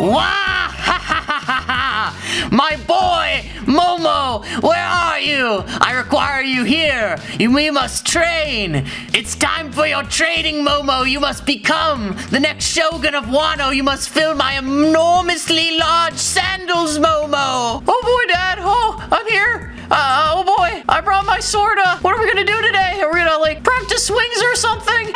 Wah! Ha ha ha ha ha! My boy, Momo, where are you? I require you here. We must train. It's time for your training, Momo. You must become the next Shogun of Wano. You must fill my enormously large sandals, Momo. Oh boy, Dad. Oh, I'm here. Oh boy, I brought my sword. What are we gonna do today? Are we gonna like practice swings or something?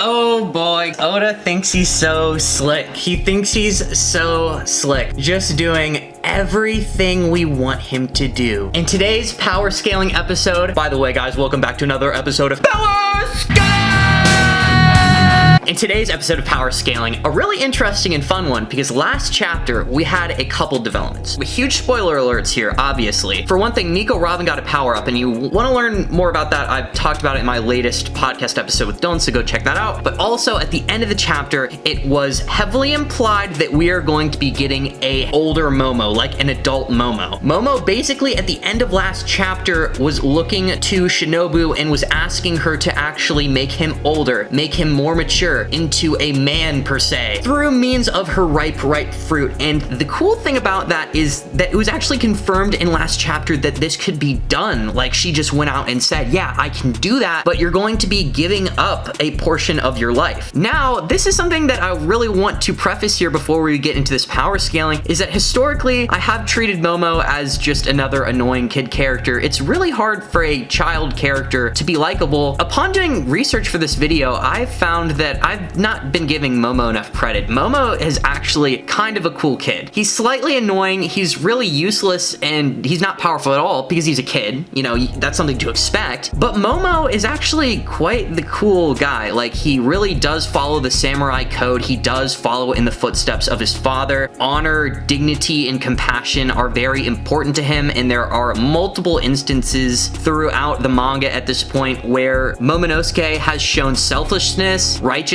Oh boy, Oda thinks he's so slick. He thinks he's so slick, just doing everything we want him to do. In today's power scaling episode, by the way guys, welcome back to another episode of Power Scaling! In today's episode of Power Scaling, a really interesting and fun one, because last chapter we had a couple developments. With huge spoiler alerts here, obviously. For one thing, Nico Robin got a power up, and you want to learn more about that, I've talked about it in my latest podcast episode with Don, so go check that out. But also, at the end of the chapter, it was heavily implied that we are going to be getting a older Momo, like an adult Momo. Momo basically at the end of last chapter was looking to Shinobu and was asking her to actually make him older, make him more mature, into a man per se, through means of her ripe fruit. And the cool thing about that is that it was actually confirmed in last chapter that this could be done. Like, she just went out and said, yeah, I can do that, but you're going to be giving up a portion of your life. Now, this is something that I really want to preface here before we get into this power scaling, is that historically, I have treated Momo as just another annoying kid character. It's really hard for a child character to be likable. Upon doing research for this video, I found that I've not been giving Momo enough credit. Momo is actually kind of a cool kid. He's slightly annoying, he's really useless, and he's not powerful at all because he's a kid. You know, that's something to expect. But Momo is actually quite the cool guy. Like, he really does follow the samurai code. He does follow in the footsteps of his father. Honor, dignity, and compassion are very important to him, and there are multiple instances throughout the manga at this point where Momonosuke has shown selfishness, righteousness,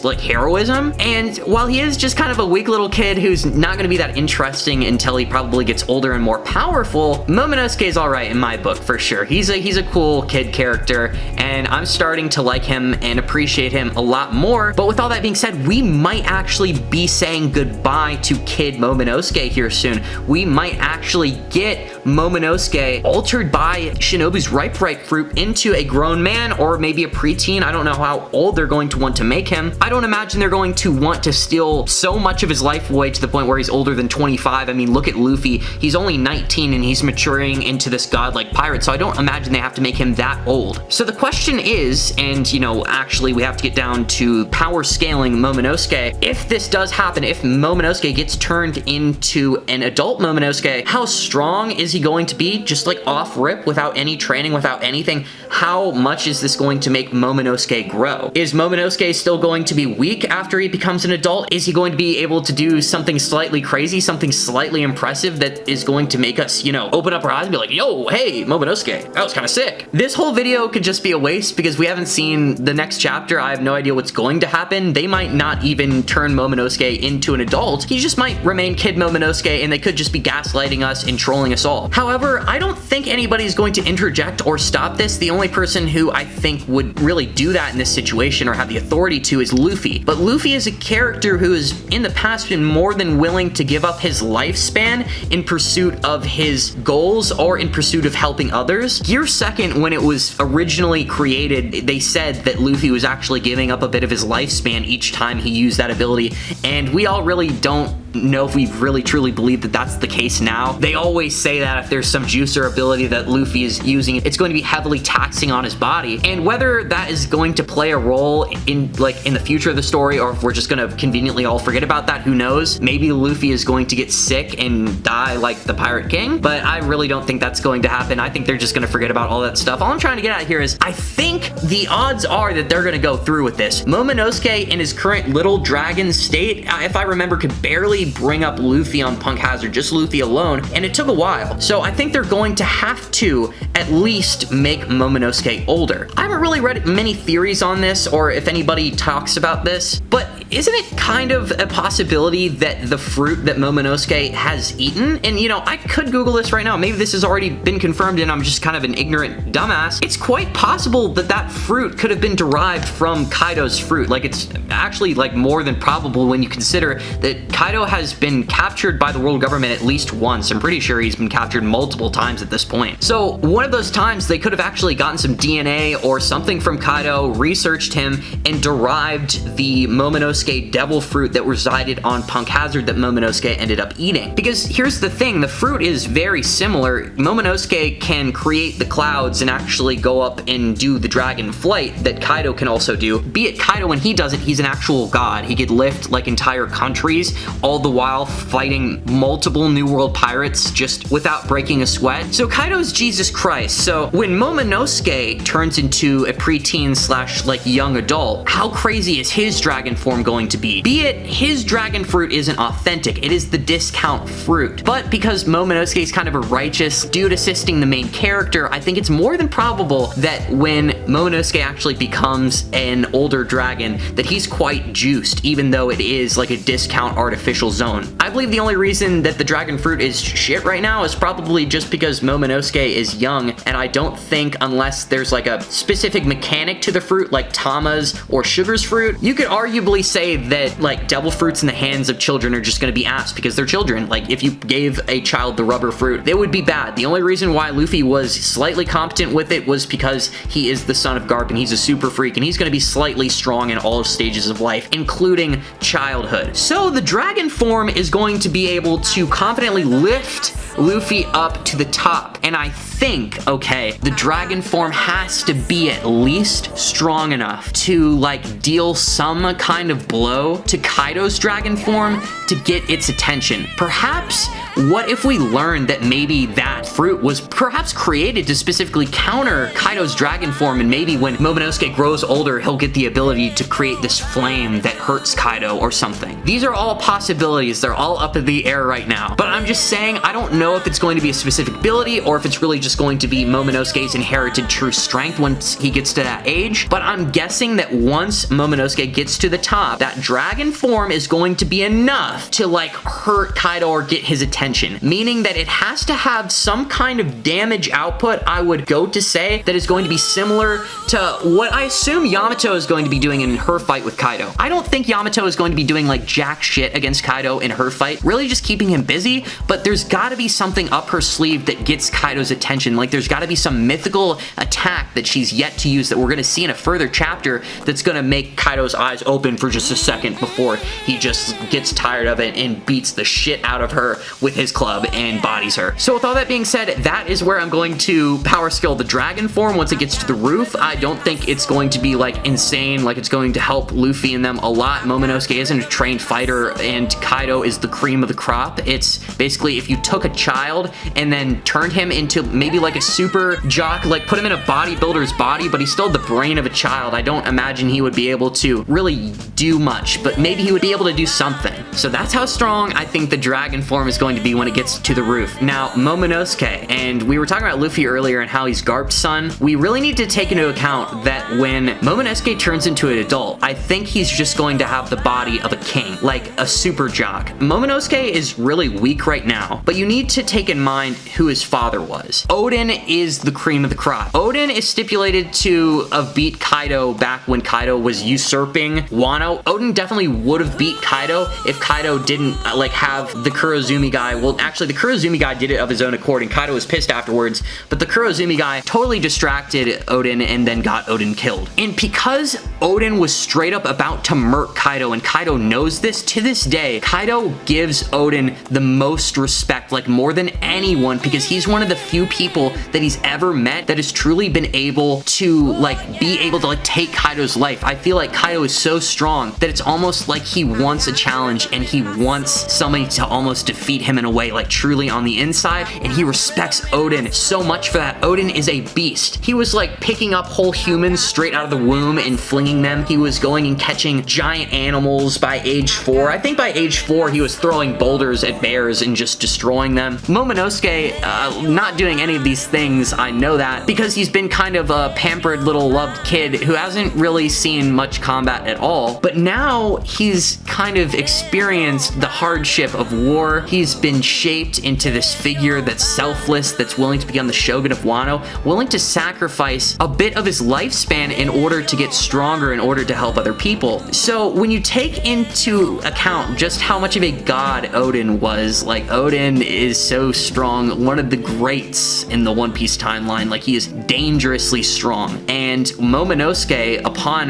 like heroism. And while he is just kind of a weak little kid who's not going to be that interesting until he probably gets older and more powerful, Momonosuke is alright in my book for sure. He's a cool kid character, and I'm starting to like him and appreciate him a lot more. But with all that being said, we might actually be saying goodbye to kid Momonosuke here soon. We might actually get Momonosuke altered by Shinobu's ripe fruit into a grown man, or maybe a preteen. I don't know how old they're going to want to make him. I don't imagine they're going to want to steal so much of his life away to the point where he's older than 25. I mean, look at Luffy. He's only 19 and he's maturing into this godlike pirate, so I don't imagine they have to make him that old. So the question is, and you know, actually we have to get down to power scaling Momonosuke. If this does happen, if Momonosuke gets turned into an adult Momonosuke, how strong is he going to be just like off rip without any training, without anything? How much is this going to make Momonosuke grow? Is Momonosuke still going to be weak after he becomes an adult? Is he going to be able to do something slightly crazy, something slightly impressive that is going to make us, you know, open up our eyes and be like, yo, hey, Momonosuke, that was kind of sick. This whole video could just be a waste because we haven't seen the next chapter. I have no idea what's going to happen. They might not even turn Momonosuke into an adult. He just might remain kid Momonosuke, and they could just be gaslighting us and trolling us all. However, I don't think anybody's going to interject or stop this. The only person who I think would really do that in this situation or have the authority to is Luffy. But Luffy is a character who has in the past been more than willing to give up his lifespan in pursuit of his goals or in pursuit of helping others. Gear Second, when it was originally created, they said that Luffy was actually giving up a bit of his lifespan each time he used that ability, and we all really don't know if we really truly believe that that's the case now. They always say that if there's some juice or ability that Luffy is using, it's going to be heavily taxing on his body. And whether that is going to play a role in the future of the story, or if we're just going to conveniently all forget about that, who knows? Maybe Luffy is going to get sick and die like the Pirate King, but I really don't think that's going to happen. I think they're just going to forget about all that stuff. All I'm trying to get at here is I think the odds are that they're going to go through with this. Momonosuke in his current little dragon state, if I remember, could barely bring up Luffy on Punk Hazard, just Luffy alone, and it took a while. So I think they're going to have to at least make Momonosuke older. I haven't really read many theories on this, or if anybody talks about this, but isn't it kind of a possibility that the fruit that Momonosuke has eaten, and you know, I could Google this right now, maybe this has already been confirmed and I'm just kind of an ignorant dumbass, it's quite possible that that fruit could have been derived from Kaido's fruit. Like, it's actually like more than probable when you consider that Kaido has been captured by the world government at least once. I'm pretty sure he's been captured multiple times at this point. So one of those times they could have actually gotten some DNA or something from Kaido, researched him, and derived the Momonosuke devil fruit that resided on Punk Hazard that Momonosuke ended up eating. Because here's the thing, the fruit is very similar. Momonosuke can create the clouds and actually go up and do the dragon flight that Kaido can also do. Be it Kaido, when he does it, he's an actual god. He could lift like entire countries, all the while fighting multiple New World pirates just without breaking a sweat. So Kaido's Jesus Christ. So when Momonosuke turns into a preteen slash like young adult, how crazy is his dragon form going to be? Be it his dragon fruit isn't authentic, it is the discount fruit. But because Momonosuke is kind of a righteous dude assisting the main character, I think it's more than probable that when Momonosuke actually becomes an older dragon, that he's quite juiced, even though it is like a discount artificial zone. I believe the only reason that the dragon fruit is shit right now is probably just because Momonosuke is young, and I don't think, unless there's like a specific mechanic to the fruit like Tama's or Sugar's fruit, you could arguably say that like devil fruits in the hands of children are just going to be ass because they're children. Like, if you gave a child the rubber fruit, they would be bad. The only reason why Luffy was slightly competent with it was because he is the son of Garp and he's a super freak, and he's going to be slightly strong in all stages of life, including childhood. So the dragon form is going to be able to confidently lift Luffy up to the top, and I think, okay, the dragon form has to be at least strong enough to like deal some kind of blow to Kaido's dragon form to get its attention. Perhaps, what if we learned that maybe that fruit was perhaps created to specifically counter Kaido's dragon form, and maybe when Momonosuke grows older, he'll get the ability to create this flame that hurts Kaido or something. These are all possibilities. They're all up in the air right now. But I'm just saying, I don't know if it's going to be a specific ability or if it's really just going to be Momonosuke's inherited true strength once he gets to that age. But I'm guessing that once Momonosuke gets to the top, that dragon form is going to be enough to like hurt Kaido or get his attention, meaning that it has to have some kind of damage output, I would go to say, that is going to be similar to what I assume Yamato is going to be doing in her fight with Kaido. I don't think Yamato is going to be doing like jack shit against Kaido in her fight, really just keeping him busy, but there's gotta be something up her sleeve that gets Kaido's attention. Like, there's gotta be some mythical attack that she's yet to use that we're gonna see in a further chapter that's gonna make Kaido's eyes open for just a second before he just gets tired of it and beats the shit out of her with his club and bodies her. So with all that being said, that is where I'm going to power skill the dragon form once it gets to the roof. I don't think it's going to be like insane, like it's going to help Luffy and them a lot. Momonosuke isn't a trained fighter and Kaido is the cream of the crop. It's basically if you took a child and then turned him into maybe like a super jock, like put him in a bodybuilder's body, but he's still the brain of a child. I don't imagine he would be able to really do much, but maybe he would be able to do something. So that's how strong I think the dragon form is going to be when it gets to the roof. Now, Momonosuke, and we were talking about Luffy earlier and how he's Garp's son. We really need to take into account that when Momonosuke turns into an adult, I think he's just going to have the body of a king, like a super jock. Momonosuke is really weak right now, but you need to take in mind who his father was. Oden is the cream of the crop. Oden is stipulated to have beat Kaido back when Kaido was usurping Wano. Oden definitely would have beat Kaido if Kaido didn't like have the Kurozumi guy. Well, actually the Kurozumi guy did it of his own accord and Kaido was pissed afterwards, but the Kurozumi guy totally distracted Oden and then got Oden killed. And because Oden was straight up about to murk Kaido and Kaido knows this, to this day, Kaido gives Oden the most respect, like more than anyone, because he's one of the few people that he's ever met that has truly been able to like take Kaido's life. I feel like Kaido is so strong that it's almost like he wants a challenge and he wants somebody to almost defeat him in a way, like truly on the inside, and he respects Oden so much for that. Oden is a beast. He was like picking up whole humans straight out of the womb and flinging winging them. He was going and catching giant animals by age 4. I think by age 4 he was throwing boulders at bears and just destroying them. Momonosuke, not doing any of these things, I know that, because he's been kind of a pampered little loved kid who hasn't really seen much combat at all. But now he's kind of experienced the hardship of war. He's been shaped into this figure that's selfless, that's willing to become the Shogun of Wano, willing to sacrifice a bit of his lifespan in order to get stronger, in order to help other people. So when you take into account just how much of a god Oden was, like, Oden is so strong, one of the greats in the One Piece timeline, like, he is dangerously strong. And Momonosuke, upon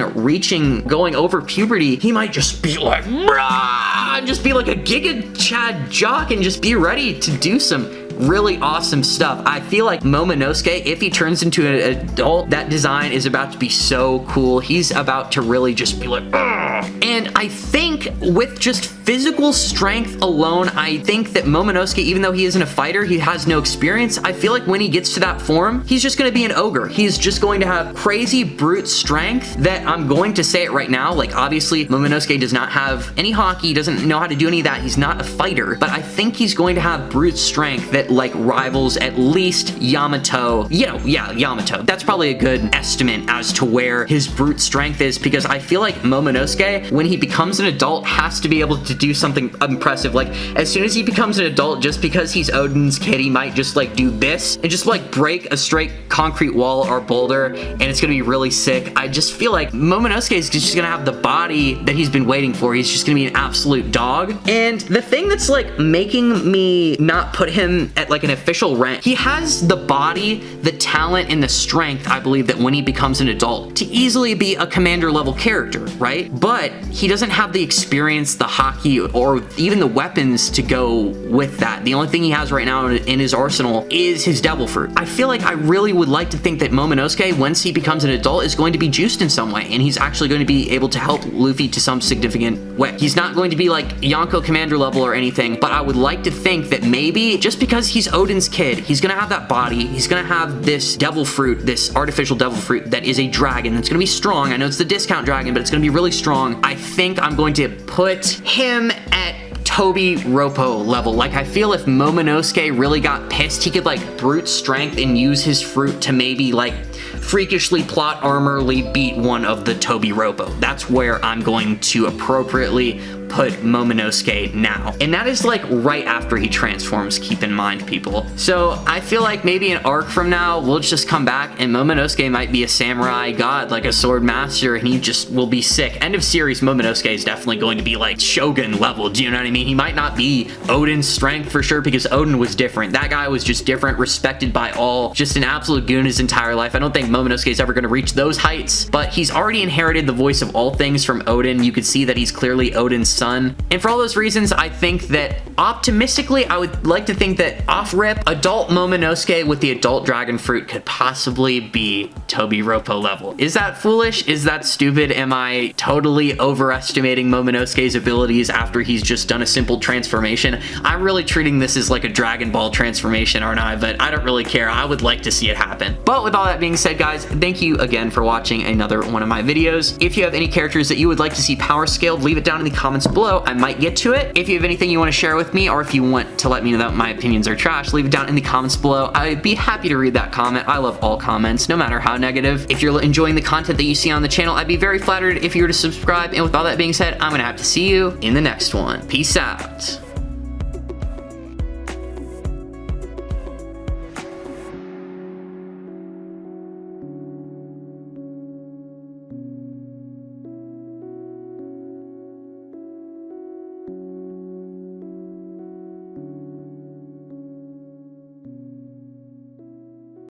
going over puberty, he might just be like, brah, and just be like a Giga Chad jock and just be ready to do some really awesome stuff. I feel like Momonosuke, if he turns into an adult, that design is about to be so cool. He's about to really just be like, ugh. And I think with just physical strength alone, I think that Momonosuke, even though he isn't a fighter, he has no experience, I feel like when he gets to that form, he's just gonna be an ogre. He's just going to have crazy brute strength that, I'm going to say it right now, like, obviously Momonosuke does not have any hockey, he doesn't know how to do any of that, he's not a fighter, but I think he's going to have brute strength that, like, rivals at least Yamato. Yamato. That's probably a good estimate as to where his brute strength is, because I feel like Momonosuke, when he becomes an adult, has to be able to do something impressive. Like, as soon as he becomes an adult, just because he's Oden's kid, he might just, like, do this and just, like, break a straight concrete wall or boulder, and it's gonna be really sick. I just feel like Momonosuke is just gonna have the body that he's been waiting for. He's just gonna be an absolute dog. And the thing that's, like, making me not put him at, like, an official rank, he has the body, the talent, and the strength, I believe, that when he becomes an adult, to easily be a commander level character, right? But he doesn't have the experience, the hockey, or even the weapons to go with that. The only thing he has right now in his arsenal is his devil fruit. I feel like I really would like to think that Momonosuke, once he becomes an adult, is going to be juiced in some way, and he's actually going to be able to help Luffy to some significant way. He's not going to be like Yonko commander level or anything, but I would like to think that maybe just because he's Oden's kid, he's gonna have that body, he's gonna have this devil fruit, this artificial devil fruit that is a dragon. It's gonna be strong. I know it's the discount dragon, but it's gonna be really strong. I think I'm going to put him at Toby Roppo level. Like, I feel if Momonosuke really got pissed, he could, like, brute strength and use his fruit to maybe, like, freakishly plot armorly beat one of the Toby Roppo. That's where I'm going to appropriately put Momonosuke now. And that is, like, right after he transforms, keep in mind, people. So I feel like maybe an arc from now, we'll just come back and Momonosuke might be a samurai god, like a sword master, and he just will be sick. End of series, Momonosuke is definitely going to be, like, Shogun level, do you know what I mean? He might not be Oden's strength for sure, because Oden was different. That guy was just different, respected by all, just an absolute goon his entire life. I don't think Momonosuke is ever going to reach those heights, but he's already inherited the voice of all things from Oden. You could see that he's clearly Oden's son. And for all those reasons, I think that optimistically, I would like to think that off rip, adult Momonosuke with the adult dragon fruit could possibly be Toby Roppo level. Is that foolish? Is that stupid? Am I totally overestimating Momonosuke's abilities after he's just done a simple transformation? I'm really treating this as like a Dragon Ball transformation, aren't I? But I don't really care. I would like to see it happen. But with all that being said, guys, thank you again for watching another one of my videos. If you have any characters that you would like to see power scaled, leave it down in the comments below. I might get to it. If you have anything you want to share with me, or if you want to let me know that my opinions are trash, leave it down in the comments below. I'd be happy to read that comment. I love all comments, no matter how negative. If you're enjoying the content that you see on the channel, I'd be very flattered if you were to subscribe. And with all that being said, I'm gonna have to see you in the next one. Peace out.